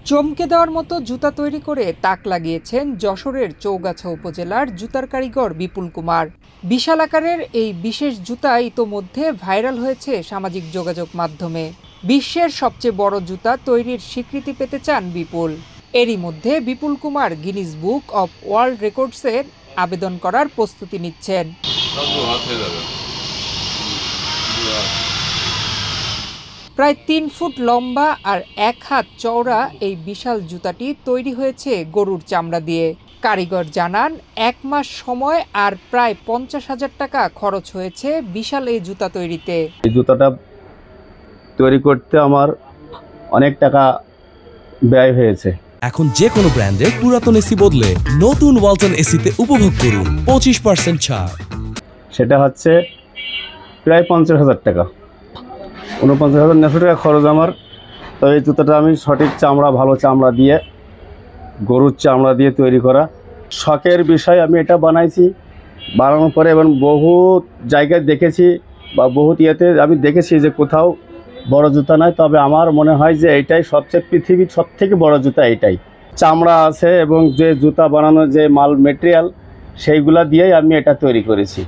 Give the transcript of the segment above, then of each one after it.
চমকে দেওয়ার মতো জুতা তৈরি করে তাক লাগিয়েছেন যশোরের চৌগাছা উপজেলার জুতার কারিগর বিপুল কুমার। বিশাল আকারের এই বিশেষ জুতা ইতোমধ্যে ভাইরাল হয়েছে সামাজিক যোগাযোগ মাধ্যমে। বিশ্বের সবচেয়ে বড় জুতা তৈরির স্বীকৃতি পেতে চান বিপুল। এরই মধ্যে Bipul Kumar Guinness book of world রেকর্ডসের আবেদন করার প্রস্তুতি নিচ্ছেন। প্রায় ৩ ফুট লম্বা আর ১ হাত চওড়া এই বিশাল জুতাটি তৈরি হয়েছে গরুর চামড়া দিয়ে। কারিগর জানান ১ মাস সময় আর প্রায় ৫০,০০০ টাকা খরচ হয়েছে বিশাল এই জুতা তৈরিতে। এই জুতাটা তৈরি করতে আমার অনেক টাকা ব্যয় হয়েছে। এখন যে কোনো ব্র্যান্ডের পুরাতন এসি বদলে নতুন ওয়ালটন এসিতে উপভোগ করুন 25% ছাড়। সেটা হচ্ছে প্রায় ৫০,০০০ টাকা, ৪৯,৯০০ টাকা খরচ আমার। তো এই জুতাটা আমি সঠিক চামড়া, ভালো চামড়া দিয়ে, গরুর চামড়া দিয়ে তৈরি করা। শখের বিষয় আমি এটা বানাইছি। বানানোর পরে এবং বহুত জায়গায় দেখেছি বা বহুত ইয়েতে আমি দেখেছি যে কোথাও বড় জুতা নয়, তবে আমার মনে হয় যে এইটাই সবচেয়ে পৃথিবীর সবথেকে বড় জুতা এইটাই। চামড়া আছে এবং যে জুতা বানানোর যে মাল মেটেরিয়াল সেইগুলা দিয়েই আমি এটা তৈরি করেছি।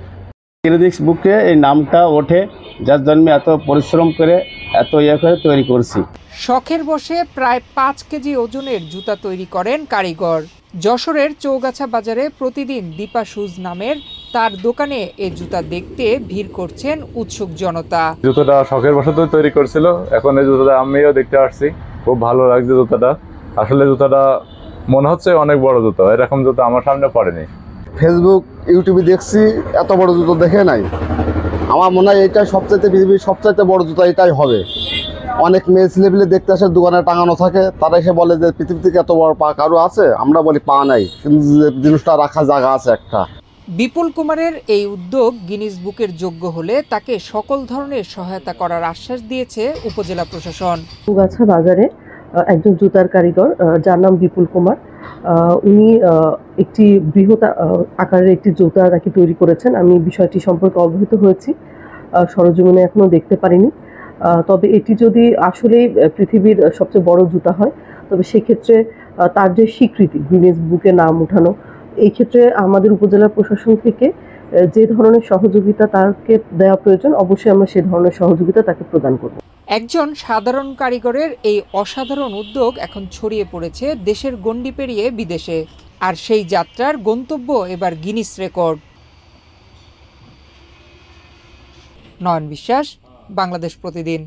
গিনিস বুকে এই নামটা ওঠে, যার জন্য এত পরিশ্রম করে এত ইয়ে করে তৈরি করছি। শখের বসে প্রায় ৫ কেজি ওজনের জুতা তৈরি করেন কারিগর। যশোরের চৌগাছা বাজারে প্রতিদিন দীপা শুজ নামের তার দোকানে এই জুতা দেখতে ভিড় করছেন উৎসুক জনতা। জুতাটা শখের বসে তৈরি করছিল, এখন এই জুতাটা আমিও দেখতে আসছি, খুব ভালো লাগছে জুতাটা। আসলে জুতাটা মনে হচ্ছে অনেক বড় জুতা, এরকম জুতা আমার সামনে পড়েনি। ফেসবুক, ইউটিউবে দেখছি, এত বড় জুতো দেখে নাই। আমার মনে হয় এটাই সবচাইতে পৃথিবীর সবচাইতে বড় জুতা এটাই হবে। অনেক মেয়ে ছেলেপিলে দেখতে আসে, দোকানে টাঙানো থাকে, তারা এসে বলে যে পৃথিবী থেকে এত বড় পা কারো আছে? আমরা বলি পা নাই, কিন্তু জিনিসটা রাখার জায়গা আছে একটা। বিপুল কুমারের এই উদ্যোগ গিনিস বুকের যোগ্য হলে তাকে সকল ধরনের সহায়তা করার আশ্বাস দিয়েছে উপজেলা প্রশাসন। চৌগাছা বাজারে একজন জুতার কারিগর যার নাম বিপুল কুমার, উনি একটি বৃহৎ আকারের একটি জুতা নাকি তৈরি করেছেন। আমি বিষয়টি সম্পর্কে অবহিত হয়েছি, সরজমিনে এখনো দেখতে পারিনি। তবে এটি যদি আসলেই পৃথিবীর সবচেয়ে বড় জুতা হয়, তবে সেক্ষেত্রে তার যে স্বীকৃতি গিনিস বুকে নাম উঠানো, এই ক্ষেত্রে আমাদের উপজেলা প্রশাসন থেকে যে ধরনের সহযোগিতা তাকে দেওয়া প্রয়োজন, অবশ্যই আমরা সে ধরনের সহযোগিতা তাকে প্রদান করব। একজন সাধারণ কারিগরের এই অসাধারণ উদ্যোগ এখন ছড়িয়ে পড়েছে দেশের গণ্ডি পেরিয়ে বিদেশে, আর সেই যাত্রার গন্তব্য এবার গিনিস রেকর্ড। নয়ন বিশ্বাস, বাংলাদেশ প্রতিদিন।